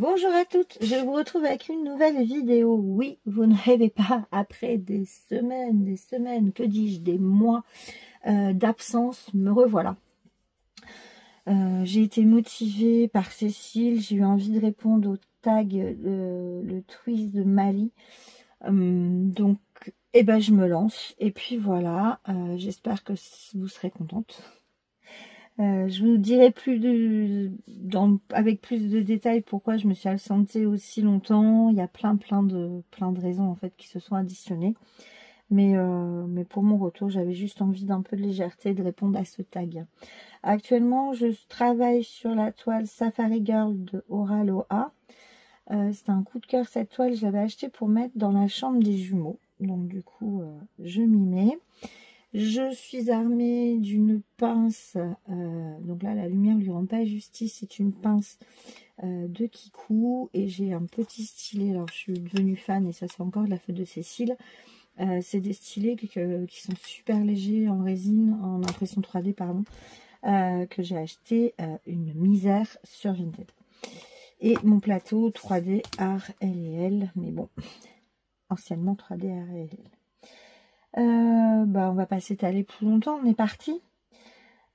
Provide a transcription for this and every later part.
Bonjour à toutes, je vous retrouve avec une nouvelle vidéo. Oui, vous ne rêvez pas, après des semaines, que dis-je, des mois d'absence, me revoilà. J'ai été motivée par Cécile, j'ai eu envie de répondre au tag le twist de Mali. Donc, eh ben, je me lance. Et puis voilà, j'espère que vous serez contente. Je vous dirai avec plus de détails pourquoi je me suis absentée aussi longtemps. Il y a plein de raisons en fait qui se sont additionnées. Mais pour mon retour, j'avais juste envie d'un peu de légèreté de répondre à ce tag. Actuellement, je travaille sur la toile Safari Girl de Aura Loa. C'était un coup de cœur cette toile. Je l'avais achetée pour mettre dans la chambre des jumeaux. Donc du coup, je m'y mets. Je suis armée d'une pince, donc là la lumière lui rend pas justice, c'est une pince de Kikou et j'ai un petit stylet, alors je suis devenue fan et ça c'est encore de la feuille de Cécile. C'est des stylets qui sont super légers en résine, en impression 3D pardon, que j'ai acheté une misère sur Vinted. Et mon plateau 3D Art L&L, mais bon, anciennement 3D Art L&L. On va pas s'étaler plus longtemps, on est parti.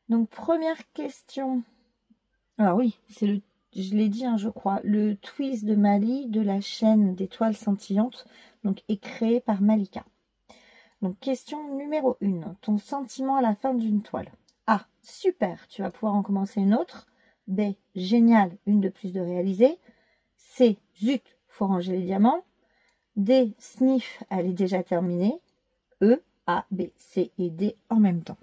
Donc première question. Alors oui, c'est je l'ai dit, hein, je crois, le twist de Mali de la chaîne des toiles scintillantes, donc est créé par Malika. Donc question numéro 1, ton sentiment à la fin d'une toile. A, super, tu vas pouvoir en commencer une autre. B, génial, une de plus de réaliser. C, zut, faut ranger les diamants. D, sniff, elle est déjà terminée. E, A, B, C et D en même temps.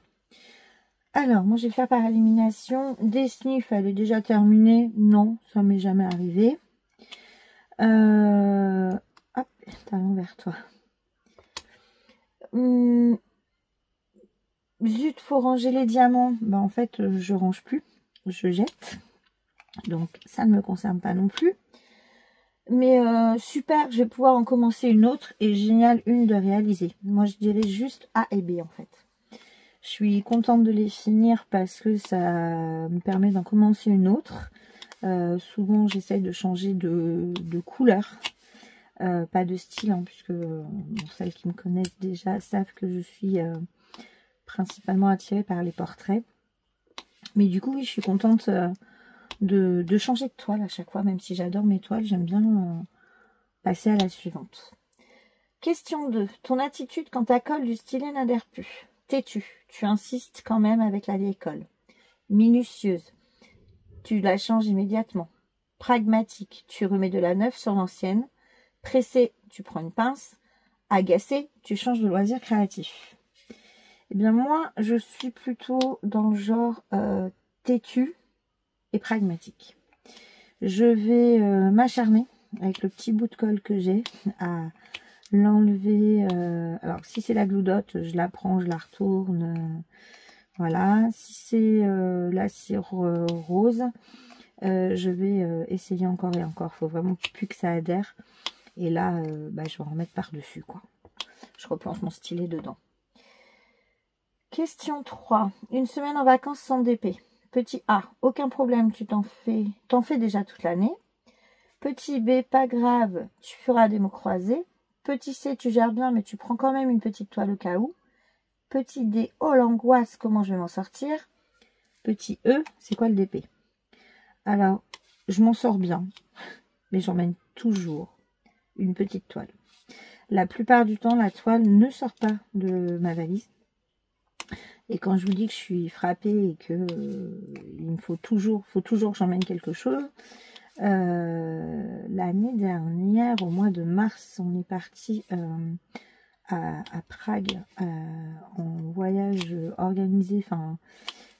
Alors, moi, je vais faire par élimination. Des sniffs, elle est déjà terminée. Non, ça m'est jamais arrivé. Hop, talon vers toi. Zut, faut ranger les diamants. Ben, en fait, je range plus. Je jette. Donc, ça ne me concerne pas non plus. Mais super, je vais pouvoir en commencer une autre. Et génial, une de réaliser. Moi, je dirais juste A et B, en fait. Je suis contente de les finir parce que ça me permet d'en commencer une autre. Souvent, j'essaye de changer de couleur. Pas de style, hein, puisque celles qui me connaissent déjà savent que je suis principalement attirée par les portraits. Mais du coup, oui, je suis contente de changer de toile à chaque fois. Même si j'adore mes toiles, j'aime bien passer à la suivante. Question 2. Ton attitude quand ta colle du stylet n'adhère plus. Têtu, tu insistes quand même avec la vieille colle. Minutieuse, tu la changes immédiatement. Pragmatique, tu remets de la neuve sur l'ancienne. Pressé, tu prends une pince. Agacé, tu changes de loisir créatif. Eh bien moi, je suis plutôt dans le genre têtu et pragmatique. Je vais m'acharner avec le petit bout de colle que j'ai à l'enlever. Alors si c'est la gloudotte, je la prends, je la retourne. Voilà. Si c'est la cire rose, je vais essayer encore et encore. Il faut vraiment plus que ça adhère. Et là, je vais en remettre par-dessus, quoi. Je replante mon stylet dedans. Question 3. Une semaine en vacances sans DP. Petit A, aucun problème, tu t'en fais déjà toute l'année. Petit B, pas grave, tu feras des mots croisés. Petit C, tu gères bien, mais tu prends quand même une petite toile au cas où. Petit D, oh l'angoisse, comment je vais m'en sortir. Petit E, c'est quoi le DP? Alors, je m'en sors bien, mais j'emmène toujours une petite toile. La plupart du temps, la toile ne sort pas de ma valise. Et quand je vous dis que je suis frappée et que il me faut toujours que j'emmène quelque chose. L'année dernière, au mois de mars, on est parti à Prague en voyage organisé,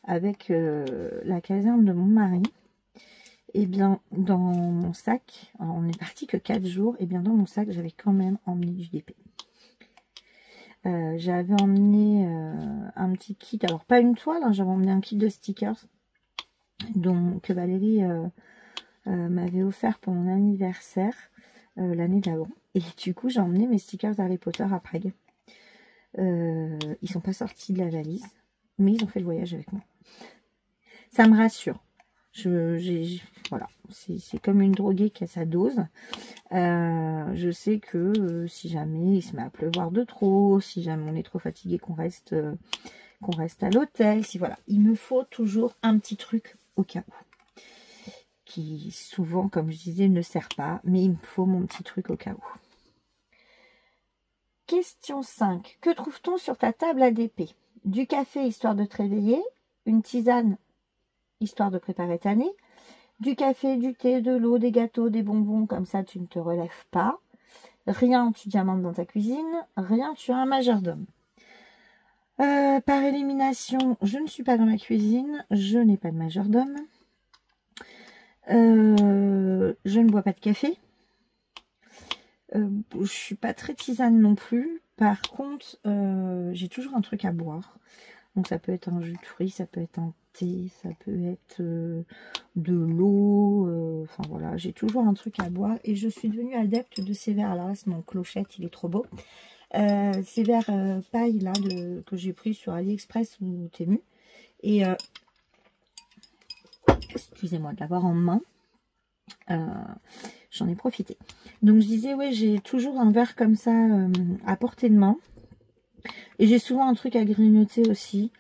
avec la caserne de mon mari. Et bien dans mon sac, alors on n'est parti que 4 jours, et bien dans mon sac j'avais quand même emmené du DP. J'avais emmené un petit kit, alors pas une toile, hein, j'avais emmené un kit de stickers que Valérie m'avait offert pour mon anniversaire l'année d'avant. Et du coup j'ai emmené mes stickers Harry Potter à Prague. Ils sont pas sortis de la valise, mais ils ont fait le voyage avec moi. Ça me rassure. Voilà, c'est comme une droguée qui a sa dose. Je sais que si jamais il se met à pleuvoir de trop, si jamais on est trop fatigué, qu'on reste à l'hôtel, si voilà, il me faut toujours un petit truc au cas où. Qui souvent, comme je disais, ne sert pas, mais il me faut mon petit truc au cas où. Question 5. Que trouve-t-on sur ta table ADP? Du café, histoire de te réveiller. Une tisane, histoire de préparer ta nuit. Du café, du thé, de l'eau, des gâteaux, des bonbons, comme ça tu ne te relèves pas. Rien, tu diamantes dans ta cuisine. Rien, tu as un majordome. Par élimination, je ne suis pas dans ma cuisine. Je n'ai pas de majordome. Je ne bois pas de café. Je suis pas très tisane non plus. Par contre, j'ai toujours un truc à boire. Donc ça peut être un jus de fruits, ça peut être un thé, ça peut être de l'eau. Enfin voilà, j'ai toujours un truc à boire. Et je suis devenue adepte de ces verres. Alors là, c'est mon clochette, il est trop beau. Ces verres paille là que j'ai pris sur AliExpress ou Temu. Et excusez-moi de l'avoir en main. J'en ai profité. Donc je disais, ouais, j'ai toujours un verre comme ça à portée de main. Et j'ai souvent un truc à grignoter aussi.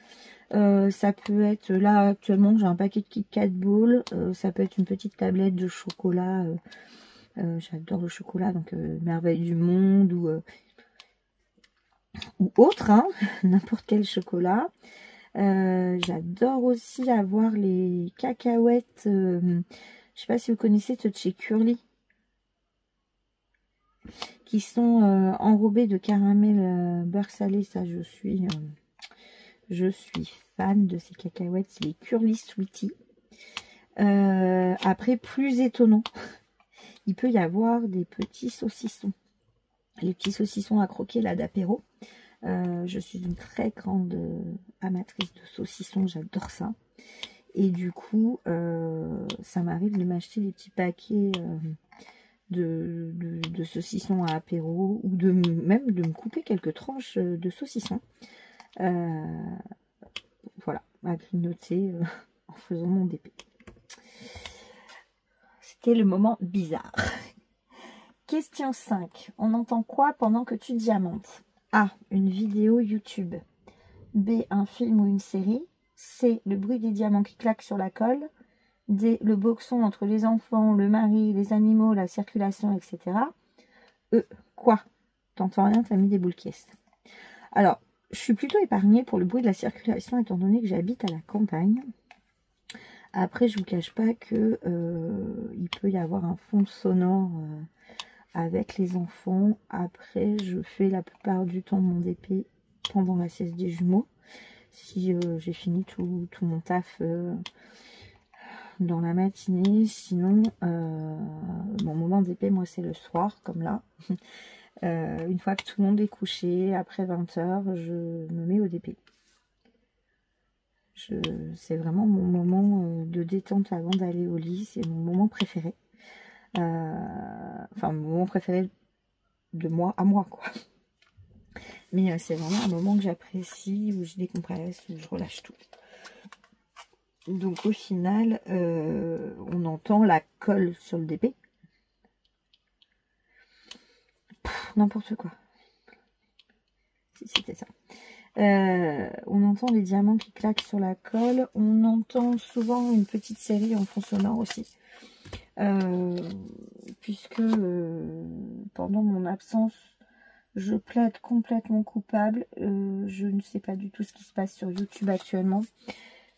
Ça peut être, là actuellement j'ai un paquet de Kit Kat Ball. Ça peut être une petite tablette de chocolat. J'adore le chocolat, donc merveille du monde ou autre, hein, n'importe quel chocolat. J'adore aussi avoir les cacahuètes. Je sais pas si vous connaissez ceux de chez Curly, qui sont enrobés de caramel beurre salé. Ça, je suis fan de ces cacahuètes. C'est les Curly Sweetie. Après, plus étonnant, il peut y avoir des petits saucissons. Les petits saucissons à croquer là d'apéro. Je suis une très grande amatrice de saucissons. J'adore ça. Et du coup, ça m'arrive de m'acheter des petits paquets de saucissons à apéro, ou même de me couper quelques tranches de saucissons. Voilà, à grignoter en faisant mon DP. C'était le moment bizarre. Question 5. On entend quoi pendant que tu diamantes? A. Une vidéo YouTube. B. Un film ou une série. C. Le bruit des diamants qui claquent sur la colle. D. Le boxon entre les enfants, le mari, les animaux, la circulation, etc. E. Quoi? T'entends rien, t'as mis des boules caisses. Alors, je suis plutôt épargnée pour le bruit de la circulation étant donné que j'habite à la campagne. Après, je vous cache pas que il peut y avoir un fond sonore avec les enfants. Après, je fais la plupart du temps mon DP pendant la sieste des jumeaux. Si j'ai fini tout mon taf dans la matinée. Sinon, mon moment DP, moi, c'est le soir, comme là. Une fois que tout le monde est couché, après 20 h, je me mets au DP. C'est vraiment mon moment de détente avant d'aller au lit. C'est mon moment préféré. Enfin, mon moment préféré de moi à moi, quoi. Mais c'est vraiment un moment que j'apprécie, où je décompresse, où je relâche tout. Donc au final, on entend la colle sur le DP. N'importe quoi. C'était ça. On entend les diamants qui claquent sur la colle. On entend souvent une petite série en fond sonore aussi. Puisque pendant mon absence, je plaide complètement coupable. Je ne sais pas du tout ce qui se passe sur YouTube actuellement.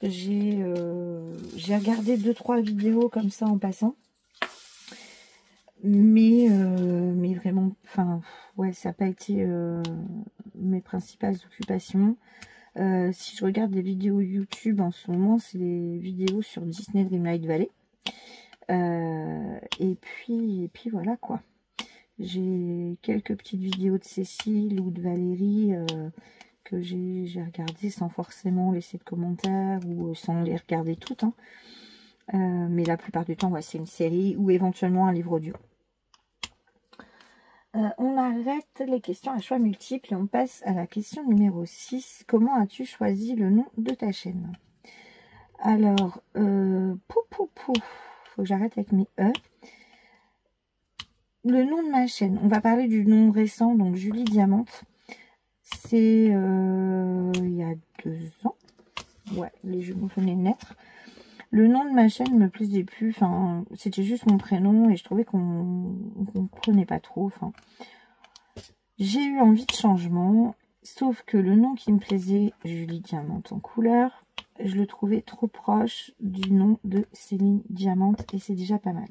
J'ai regardé 2-3 vidéos comme ça en passant. Mais vraiment, enfin, ouais, ça n'a pas été mes principales occupations. Si je regarde des vidéos YouTube en ce moment, c'est des vidéos sur Disney Dreamlight Valley. Et puis voilà quoi. J'ai quelques petites vidéos de Cécile ou de Valérie que j'ai regardées sans forcément laisser de commentaires ou sans les regarder toutes. Hein. Mais la plupart du temps, ouais, c'est une série ou éventuellement un livre audio. On arrête les questions à choix multiples et on passe à la question numéro 6. Comment as-tu choisi le nom de ta chaîne? Alors, faut que j'arrête avec mes E. Le nom de ma chaîne, on va parler du nom récent, donc Julie Diamante. C'est il y a 2 ans. Ouais, les jumeaux venaient de naître. Le nom de ma chaîne me plaisait plus. Enfin, c'était juste mon prénom et je trouvais qu'on comprenait pas trop. Enfin, j'ai eu envie de changement. Sauf que le nom qui me plaisait, Julie Diamante en couleur, je le trouvais trop proche du nom de Céline Diamante et c'est déjà pas mal.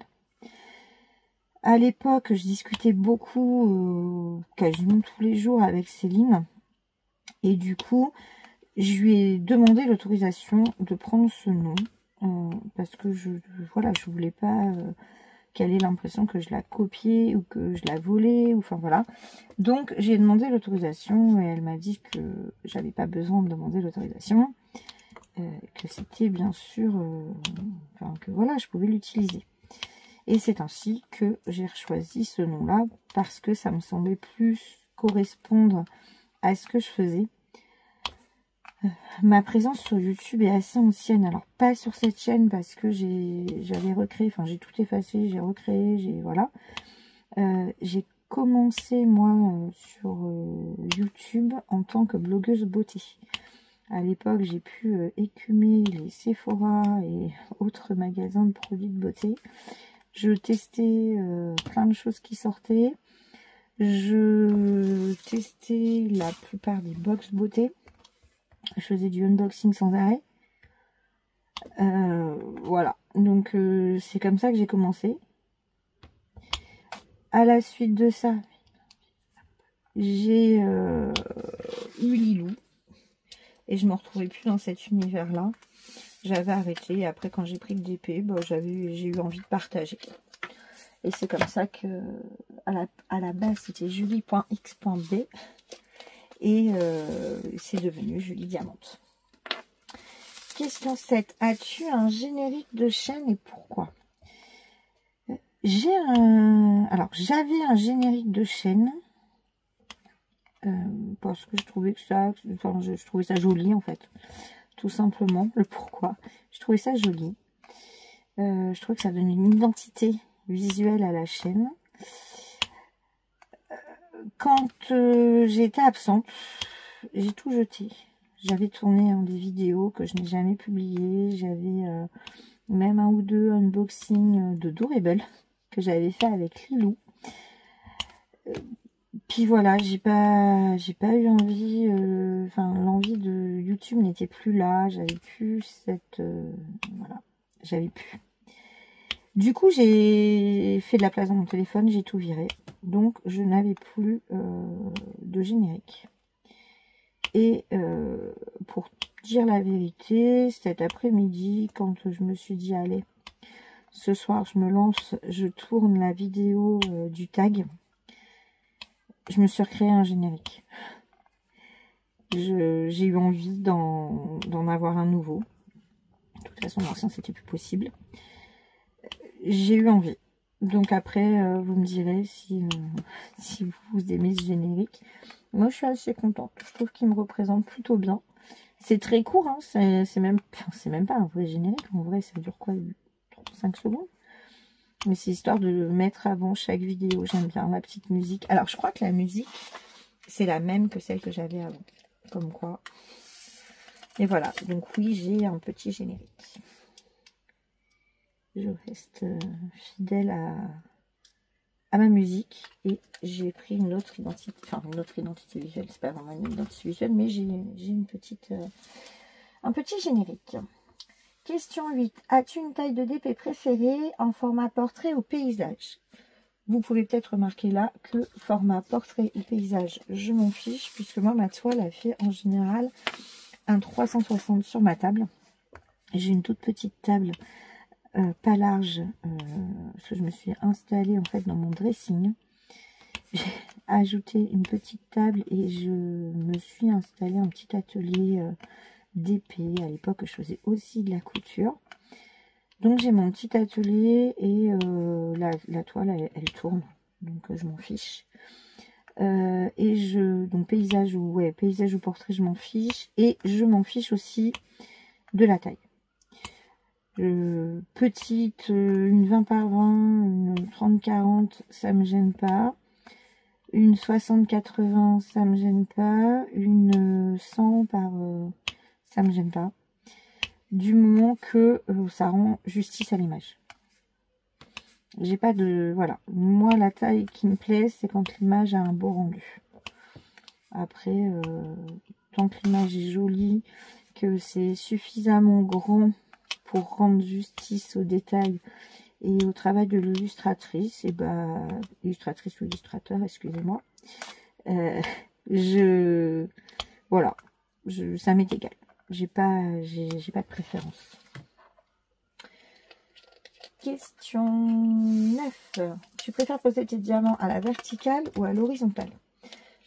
À l'époque, je discutais beaucoup, quasiment tous les jours avec Céline. Et du coup, je lui ai demandé l'autorisation de prendre ce nom. Parce que je voulais pas qu'elle ait l'impression que je la copiais ou que je la volais. Enfin voilà. Donc, j'ai demandé l'autorisation et elle m'a dit que j'avais pas besoin de demander l'autorisation. Que c'était bien sûr... que voilà, je pouvais l'utiliser. Et c'est ainsi que j'ai choisi ce nom-là parce que ça me semblait plus correspondre à ce que je faisais. Ma présence sur YouTube est assez ancienne. Alors, pas sur cette chaîne parce que j'avais recréé, enfin j'ai tout effacé, j'ai recréé, voilà. J'ai commencé, moi, sur YouTube en tant que blogueuse beauté. À l'époque, j'ai pu écumer les Sephora et autres magasins de produits de beauté. Je testais plein de choses qui sortaient. Je testais la plupart des box beauté. Je faisais du unboxing sans arrêt. Voilà. Donc, c'est comme ça que j'ai commencé. À la suite de ça, j'ai eu Lilou. Et je me retrouvais plus dans cet univers-là. J'avais arrêté. Et après, quand j'ai pris le DP, bah, j'ai eu envie de partager. Et c'est comme ça que, à la base, c'était julie.x.b. Et c'est devenu Julie Diamante. Question 7. As-tu un générique de chaîne et pourquoi? Alors, j'avais un générique de chaîne. Parce que je trouvais que ça... Enfin, je trouvais ça joli, en fait. Tout simplement. Le pourquoi. Je trouvais ça joli. Je trouvais que ça donne une identité visuelle à la chaîne. Quand j'étais absente, j'ai tout jeté. J'avais tourné des vidéos que je n'ai jamais publiées. J'avais même un ou deux unboxings de Adorable que j'avais fait avec Lilou. Puis voilà, j'ai pas eu envie. Enfin, l'envie de YouTube n'était plus là. J'avais plus cette voilà, j'avais plus. Du coup, j'ai fait de la place dans mon téléphone, j'ai tout viré. Donc, je n'avais plus de générique. Et pour dire la vérité, cet après-midi, quand je me suis dit, allez, ce soir, je me lance, je tourne la vidéo du tag, je me suis recréé un générique. J'ai eu envie d'en avoir un nouveau. De toute façon, l'ancien, c'était plus possible. J'ai eu envie. Donc après, vous me direz si vous aimez ce générique. Moi, je suis assez contente. Je trouve qu'il me représente plutôt bien. C'est très court, hein. C'est même pas un vrai générique. En vrai, ça dure quoi, 5 secondes. Mais c'est histoire de mettre avant chaque vidéo. J'aime bien la petite musique. Alors, je crois que la musique, c'est la même que celle que j'avais avant. Comme quoi. Et voilà. Donc oui, j'ai un petit générique. Je reste fidèle à ma musique et j'ai pris une autre identité, enfin une autre identité visuelle, c'est pas vraiment une identité visuelle, mais j'ai une petite, un petit générique. Question 8. As-tu une taille de DP préférée en format portrait ou paysage? Vous pouvez peut-être remarquer là que format portrait ou paysage, je m'en fiche, puisque moi ma toile a fait en général un 360 sur ma table. J'ai une toute petite table. Pas large, parce que je me suis installée en fait dans mon dressing. J'ai ajouté une petite table et je me suis installée un petit atelier d'épée. À l'époque, je faisais aussi de la couture. Donc j'ai mon petit atelier et la toile, elle tourne. Donc je m'en fiche. Donc paysage ou portrait, je m'en fiche. Et je m'en fiche aussi de la taille. Petite, une 20 par 20, une 30-40, ça me gêne pas. Une 60-80, ça me gêne pas. Une 100 par... ça me gêne pas. Du moment que ça rend justice à l'image. J'ai pas de... Voilà. Moi, la taille qui me plaît, c'est quand l'image a un beau rendu. Après, tant que l'image est jolie, que c'est suffisamment grand pour rendre justice aux détails et au travail de l'illustratrice, et illustratrice ou illustrateur, excusez-moi, voilà, ça m'est égal. J'ai pas de préférence. Question 9. Tu préfères poser tes diamants à la verticale ou à l'horizontale?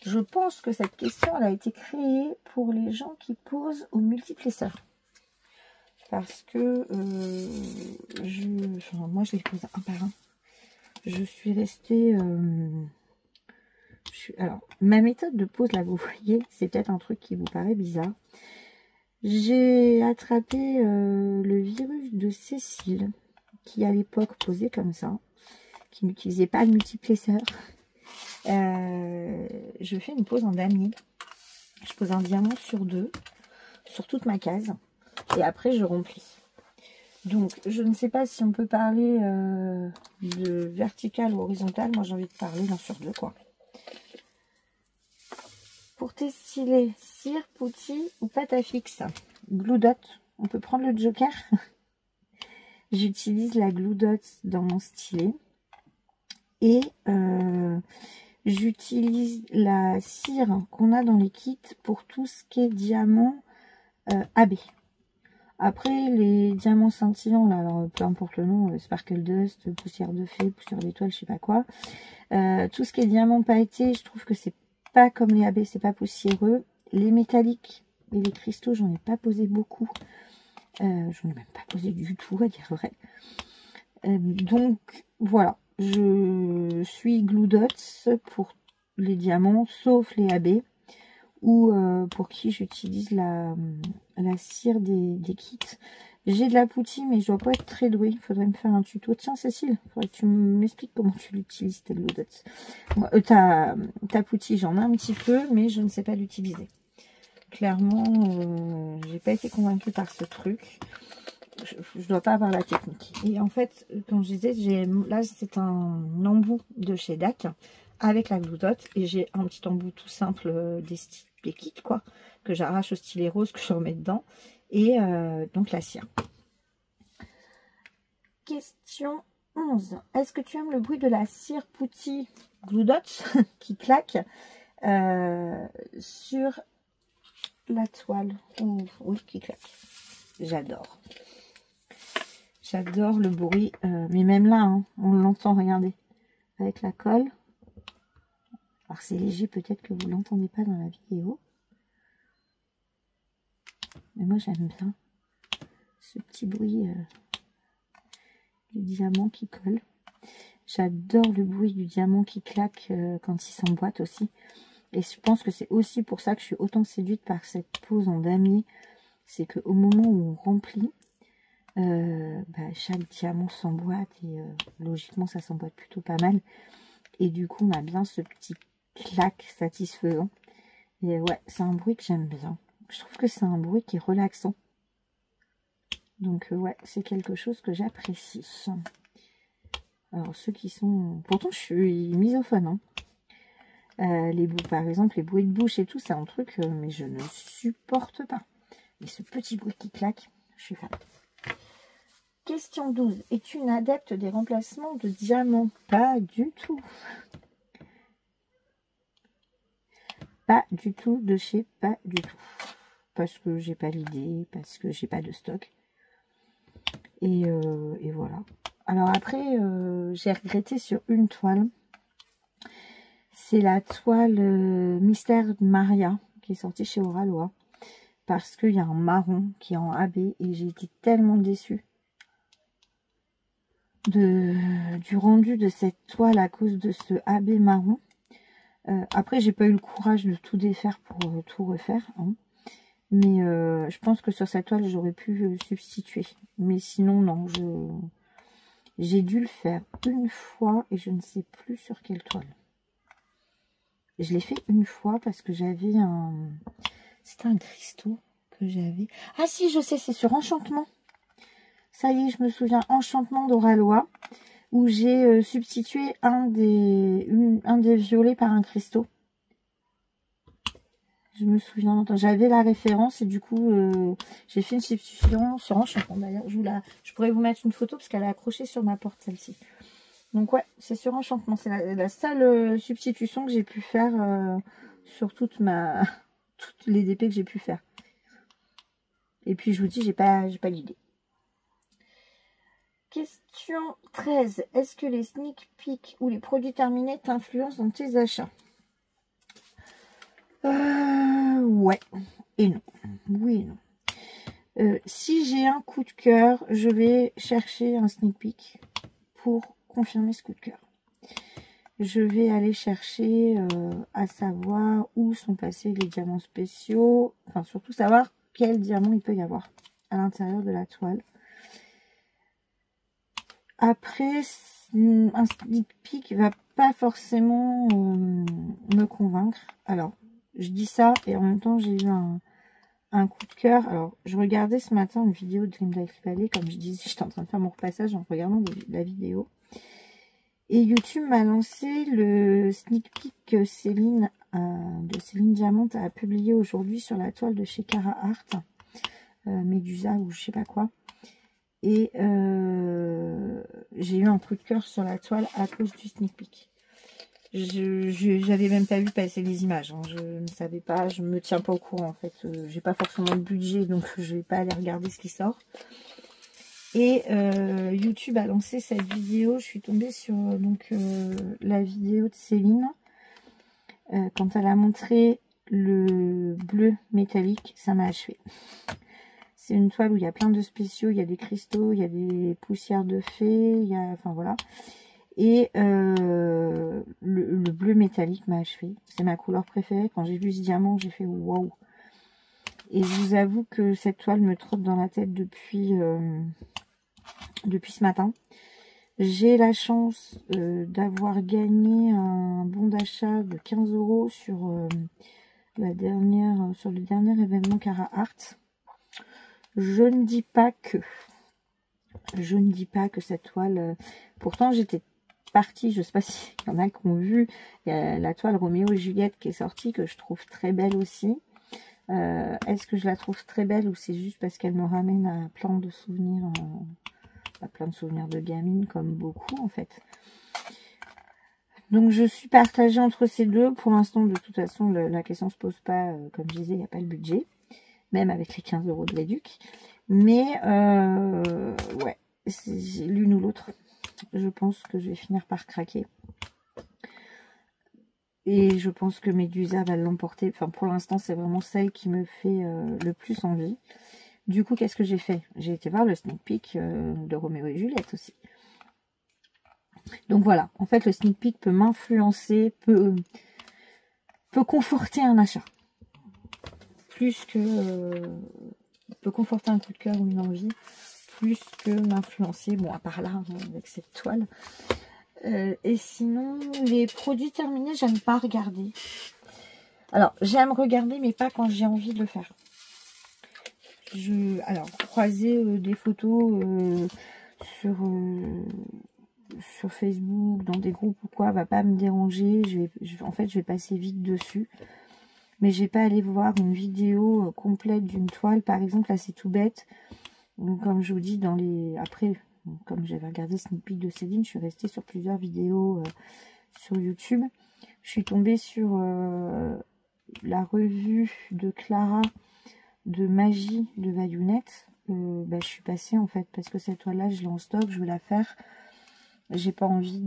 Je pense que cette question elle a été créée pour les gens qui posent au multiplesseur. Parce que moi je les pose un par un. Je suis restée... alors, ma méthode de pose, là, vous voyez, c'est peut-être un truc qui vous paraît bizarre. J'ai attrapé le virus de Cécile, qui à l'époque posait comme ça, qui n'utilisait pas de multiplesseur. Je fais une pose en damier. Je pose un diamant sur 2, sur toute ma case. Et après, je remplis. Donc, je ne sais pas si on peut parler de vertical ou horizontal. Moi, j'ai envie de parler d'un sur 2, quoi. Pour tes stylés, cire, putty ou pâte à fixe? Glue Dot. On peut prendre le joker. J'utilise la Glue Dot dans mon stylet. Et j'utilise la cire qu'on a dans les kits pour tout ce qui est diamant AB. Après, les diamants scintillants, là, alors peu importe le nom, Sparkle Dust, poussière de fée, poussière d'étoile, je sais pas quoi. Tout ce qui est diamant pailleté, je trouve que c'est pas comme les AB, c'est pas poussiéreux. Les métalliques et les cristaux, j'en ai pas posé beaucoup. J'en ai même pas posé du tout, à dire vrai. Donc, voilà. Je suis Glue Dots pour les diamants, sauf les AB. Ou pour qui j'utilise la cire des kits. J'ai de la putty, mais je dois pas être très douée. Il faudrait me faire un tuto. Tiens, Cécile, faudrait que tu m'expliques comment tu l'utilises, tes Glue Dots. Ta putty, j'en ai un petit peu, mais je ne sais pas l'utiliser. Clairement, j'ai pas été convaincue par ce truc. Je dois pas avoir la technique. Et en fait, comme je disais, là, c'est un embout de chez DAC avec la Glue Dot. Et j'ai un petit embout tout simple des kits, quoi, que j'arrache au stylet rose, que je remets dedans. Et donc la cire. Question 11. Est-ce que tu aimes le bruit de la cire putty Glue Dot qui claque sur la toile? Oui, qui claque. J'adore. J'adore le bruit. Mais même là, hein, on l'entend, regardez. Avec la colle. Alors c'est léger, peut-être que vous ne l'entendez pas dans la vidéo. Mais moi j'aime bien ce petit bruit du diamant qui colle. J'adore le bruit du diamant qui claque quand il s'emboîte aussi. Et je pense que c'est aussi pour ça que je suis autant séduite par cette pose en damier. C'est qu'au moment où on remplit, chaque diamant s'emboîte et logiquement ça s'emboîte plutôt pas mal. Et du coup on a bien ce petit claque satisfaisant. Et ouais, c'est un bruit que j'aime bien. Je trouve que c'est un bruit qui est relaxant. Donc ouais, c'est quelque chose que j'apprécie. Alors ceux qui sont... Pourtant je suis misophone. Hein. Par exemple, les bruits de bouche et tout, c'est un truc, mais je ne supporte pas. Et ce petit bruit qui claque, je suis fan. Question 12. Es-tu une adepte des remplacements de diamants? Pas du tout. Pas du tout, de chez pas du tout. Parce que j'ai pas l'idée, parce que j'ai pas de stock. Et voilà. Alors après, j'ai regretté sur une toile. C'est la toile Mystère de Maria qui est sortie chez Oralois. Parce qu'il y a un marron qui est en AB et j'ai été tellement déçue du rendu de cette toile à cause de ce AB marron. Après, j'ai pas eu le courage de tout défaire pour tout refaire. Hein. Mais je pense que sur cette toile, j'aurais pu substituer. Mais sinon, non, j'ai dû le faire une fois et je ne sais plus sur quelle toile. Je l'ai fait une fois parce que j'avais un... C'était un cristaux que j'avais. Ah si, je sais, c'est sur Enchantement. Ça y est, je me souviens. Enchantement d'Oralois, où j'ai substitué un des violets par un cristaux. Je me souviens, j'avais la référence et du coup, j'ai fait une substitution sur Enchantement. D'ailleurs, je pourrais vous mettre une photo parce qu'elle est accrochée sur ma porte, celle-ci. Donc ouais, c'est sur Enchantement. C'est la seule substitution que j'ai pu faire sur toutes les DP que j'ai pu faire. Et puis, je vous dis, j'ai pas l'idée. Question 13. Est-ce que les sneak peeks ou les produits terminés t'influencent dans tes achats? Ouais et non. Oui et non. Si j'ai un coup de cœur, je vais chercher un sneak peek pour confirmer ce coup de cœur. Je vais aller chercher à savoir où sont passés les diamants spéciaux. Enfin, surtout savoir quel diamant il peut y avoir à l'intérieur de la toile. Après, un sneak peek va pas forcément me convaincre. Alors, je dis ça et en même temps, j'ai eu un coup de cœur. Alors, je regardais ce matin une vidéo de Dream Life Valley. Comme je disais, j'étais en train de faire mon repassage en regardant la vidéo. Et YouTube m'a lancé le sneak peek que Céline de Céline Diamant a publié aujourd'hui sur la toile de chez Cara Art. Médusa ou je sais pas quoi. Et j'ai eu un coup de cœur sur la toile à cause du sneak peek. J'avais même pas vu passer les images. Hein. Je ne savais pas, je me tiens pas au courant en fait. J'ai pas forcément le budget, donc je vais pas aller regarder ce qui sort. Et YouTube a lancé cette vidéo. Je suis tombée sur la vidéo de Céline. Quand elle a montré le bleu métallique, ça m'a achevé. C'est une toile où il y a plein de spéciaux, il y a des cristaux, il y a des poussières de fées, il y a, enfin voilà. Et le bleu métallique m'a achevé. C'est ma couleur préférée. Quand j'ai vu ce diamant, j'ai fait waouh. Et je vous avoue que cette toile me trotte dans la tête depuis ce matin. J'ai la chance d'avoir gagné un bon d'achat de 15 € sur le dernier événement Cara Art. Je ne dis pas que cette toile... pourtant, j'étais partie, je ne sais pas s'il y en a qui ont vu, il y a la toile Roméo et Juliette qui est sortie, que je trouve très belle aussi. Est-ce que je la trouve très belle ou c'est juste parce qu'elle me ramène à plein de souvenirs, de gamine, comme beaucoup en fait. Donc je suis partagée entre ces deux. Pour l'instant, de toute façon, la question ne se pose pas. Comme je disais, il n'y a pas le budget. Même avec les 15 € de réduc. Mais, ouais, c'est l'une ou l'autre. Je pense que je vais finir par craquer. Et je pense que Médusa va l'emporter. Enfin, pour l'instant, c'est vraiment celle qui me fait le plus envie. Du coup, qu'est-ce que j'ai fait? J'ai été voir le sneak peek de Roméo et Juliette aussi. Donc voilà, en fait, le sneak peek peut m'influencer, peut conforter un achat. Plus que... peut conforter un coup de cœur ou une envie, plus que m'influencer, bon, à part là, avec cette toile. Et sinon, les produits terminés, j'aime pas regarder. Alors, j'aime regarder, mais pas quand j'ai envie de le faire. Alors, croiser des photos sur Facebook, dans des groupes ou quoi, va pas me déranger. En fait, je vais passer vite dessus. Mais je vais pas aller voir une vidéo complète d'une toile. Par exemple, là, c'est tout bête. Donc, comme je vous dis, après, comme j'avais regardé Sneak Peek de Céline, je suis restée sur plusieurs vidéos sur YouTube. Je suis tombée sur la revue de Clara de Magie de Vaillunette. Je suis passée en fait, parce que cette toile-là, je l'ai en stock, je veux la faire. J'ai pas envie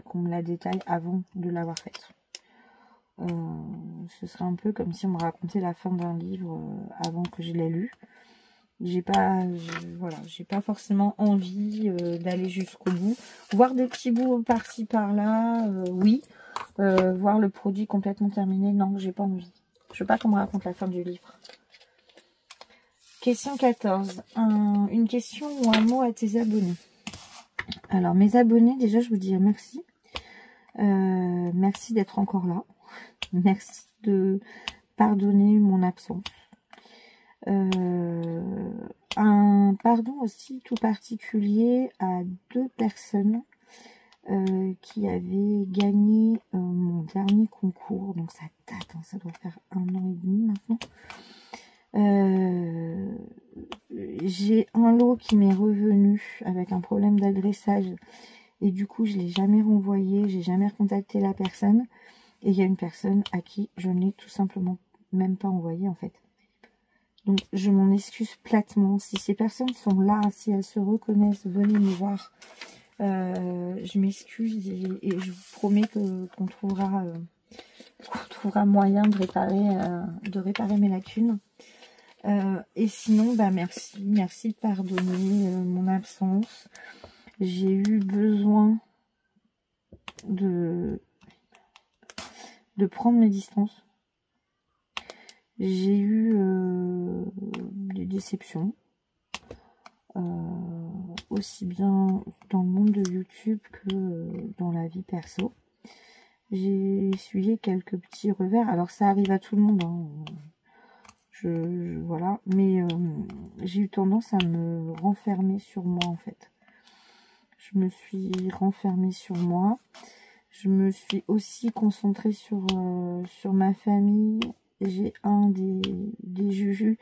qu'on me la détaille avant de l'avoir faite. Ce serait un peu comme si on me racontait la fin d'un livre avant que je l'ai lu. J'ai pas forcément envie d'aller jusqu'au bout. Voir des petits bouts par-ci par-là, oui. Voir le produit complètement terminé, non, j'ai pas envie. Je veux pas qu'on me raconte la fin du livre. Question 14. Une question ou un mot à tes abonnés. Alors, mes abonnés, déjà, je vous dis merci. Merci d'être encore là. Merci de pardonner mon absence. Un pardon aussi tout particulier à 2 personnes qui avaient gagné mon dernier concours. Donc ça date, hein, ça doit faire 1 an et demi maintenant. J'ai un lot qui m'est revenu avec un problème d'adressage. Et du coup, je ne l'ai jamais renvoyé, j'ai jamais recontacté la personne. Et il y a une personne à qui je ne l'ai tout simplement même pas envoyé en fait. Donc, je m'en excuse platement. Si ces personnes sont là, si elles se reconnaissent, venez me voir. Je m'excuse et je vous promets qu'on trouvera moyen de réparer mes lacunes. Et sinon, bah merci de pardonner mon absence. J'ai eu besoin de prendre mes distances. J'ai eu des déceptions, aussi bien dans le monde de YouTube que dans la vie perso. J'ai essuyé quelques petits revers. Alors ça arrive à tout le monde, hein. Voilà, mais j'ai eu tendance à me renfermer sur moi en fait. Je me suis renfermée sur moi. Je me suis aussi concentrée sur ma famille. J'ai un des jujus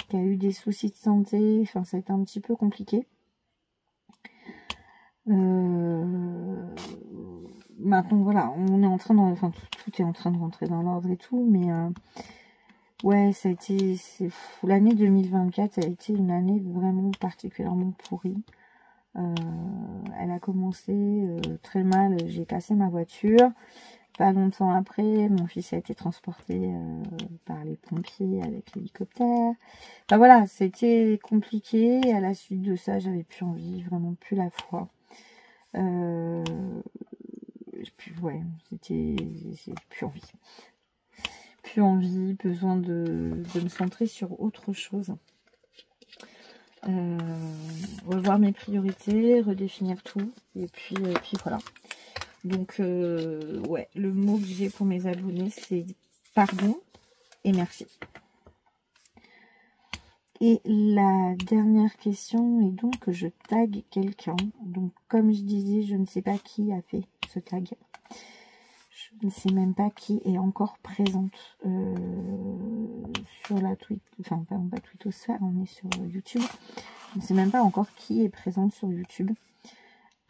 qui a eu des soucis de santé. Enfin, ça a été un petit peu compliqué. Maintenant, voilà, on est en train de... Enfin, tout est en train de rentrer dans l'ordre et tout. Mais ouais, ça a été... L'année 2024 a été une année vraiment particulièrement pourrie. Elle a commencé très mal. J'ai cassé ma voiture. Pas longtemps après, mon fils a été transporté par les pompiers avec l'hélicoptère. Enfin voilà, c'était compliqué. À la suite de ça, j'avais plus envie, vraiment plus la foi. Ouais, c'était plus envie. Plus envie, besoin de me centrer sur autre chose. Revoir mes priorités, redéfinir tout. Et puis voilà. Donc, ouais, le mot que j'ai pour mes abonnés, c'est pardon et merci. Et la dernière question est donc que je tague quelqu'un. Donc, comme je disais, je ne sais pas qui a fait ce tag. Je ne sais même pas qui est encore présente sur la tweet. Enfin, pas twittosphère, on est sur YouTube. Je ne sais même pas encore qui est présente sur YouTube.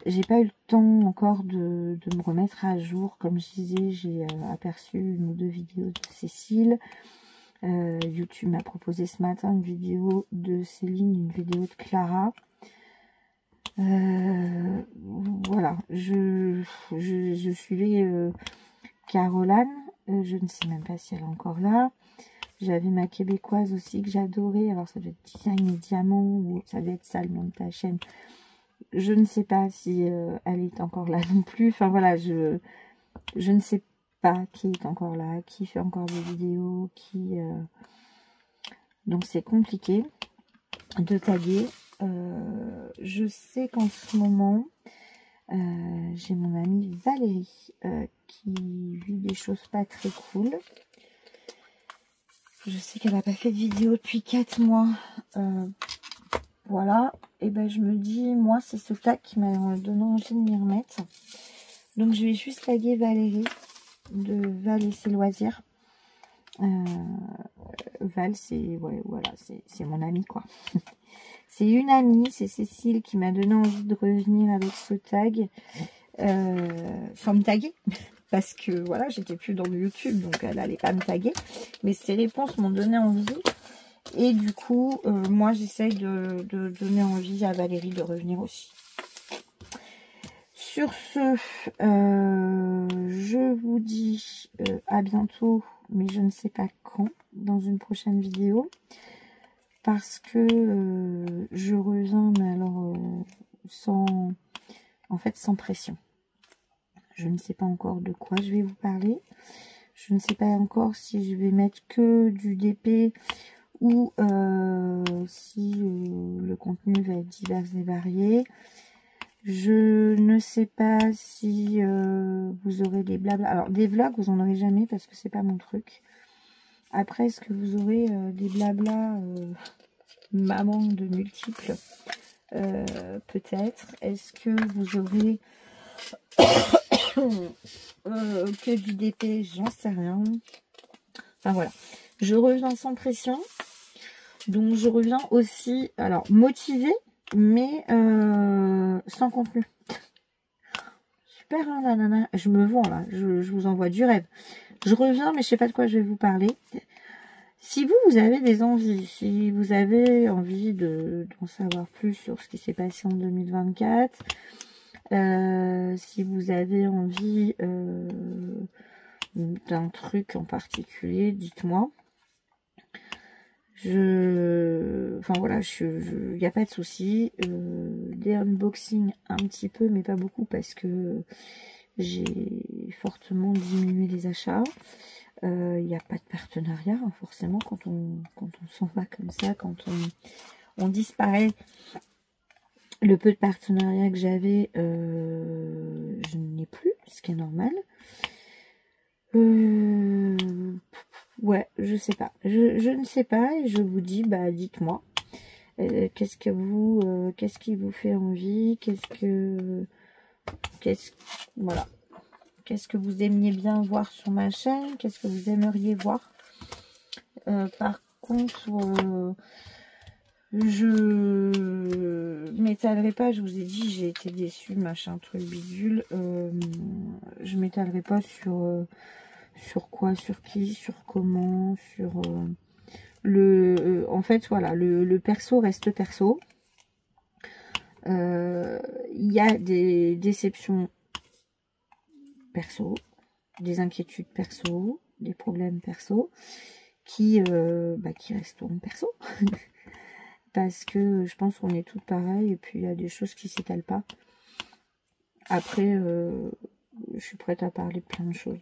J'ai pas eu le temps encore de me remettre à jour. Comme je disais, j'ai aperçu 1 ou 2 vidéos de Cécile. YouTube m'a proposé ce matin une vidéo de Céline, une vidéo de Clara. Voilà, je suivais Caroline. Je ne sais même pas si elle est encore là. J'avais ma québécoise aussi que j'adorais. Alors ça doit être Design et Diamant ou ça doit être ça le nom de ta chaîne. Je ne sais pas si elle est encore là non plus. Enfin voilà, je ne sais pas qui est encore là, qui fait encore des vidéos, qui... Donc c'est compliqué de taguer. Je sais qu'en ce moment, j'ai mon amie Valérie qui vit des choses pas très cool. Je sais qu'elle n'a pas fait de vidéo depuis 4 mois. Voilà, et ben je me dis, moi c'est ce tag qui m'a donné envie de m'y remettre. Donc je vais juste taguer Valérie de Val et ses loisirs. Val, c'est ouais, voilà, c'est mon amie quoi. C'est une amie, c'est Cécile qui m'a donné envie de revenir avec ce tag. Sans me taguer. Parce que voilà, j'étais plus dans le YouTube, donc elle n'allait pas me taguer. Mais ces réponses m'ont donné envie. Et du coup, moi, j'essaye de donner envie à Valérie de revenir aussi. Sur ce, je vous dis à bientôt, mais je ne sais pas quand, dans une prochaine vidéo. Parce que je reviens, mais alors, sans pression. Je ne sais pas encore de quoi je vais vous parler. Je ne sais pas encore si je vais mettre que du DP ou si le contenu va être divers et varié. Je ne sais pas si vous aurez des blabla. Alors, des vlogs, vous en aurez jamais parce que c'est pas mon truc. Après, est-ce que vous aurez des blabla maman de multiples peut-être. Est-ce que vous aurez que du DP? J'en sais rien. Enfin voilà. Je reviens sans pression. Donc je reviens aussi, alors motivée, mais sans contenu. Super, hein, la nana. Je me vends là. Je vous envoie du rêve. Je reviens, mais je sais pas de quoi je vais vous parler. Si vous avez des envies, si vous avez envie d'en savoir plus sur ce qui s'est passé en 2024, si vous avez envie d'un truc en particulier, dites-moi. Enfin voilà, il n'y a pas de souci. Des unboxings un petit peu, mais pas beaucoup parce que j'ai fortement diminué les achats. Il n'y a pas de partenariat, hein, forcément, quand on s'en va comme ça, quand on disparaît. Le peu de partenariat que j'avais, je n'ai plus, ce qui est normal. Ouais, je sais pas. Je ne sais pas et je vous dis, bah dites-moi. Qu'est-ce qui vous fait envie? Voilà. Qu'est-ce que vous aimiez bien voir sur ma chaîne? Qu'est-ce que vous aimeriez voir? Par contre, je m'étalerai pas. Je vous ai dit, j'ai été déçue, machin, truc, bidule. Je m'étalerai pas sur quoi, sur qui, sur comment, sur en fait, voilà, le perso reste perso. Il y a des déceptions perso, des inquiétudes perso, des problèmes perso qui resteront perso. Parce que je pense qu'on est toutes pareilles et puis il y a des choses qui s'étalent pas. Après, je suis prête à parler de plein de choses.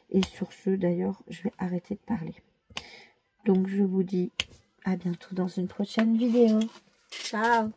Et sur ce, d'ailleurs, je vais arrêter de parler. Donc, je vous dis à bientôt dans une prochaine vidéo. Ciao!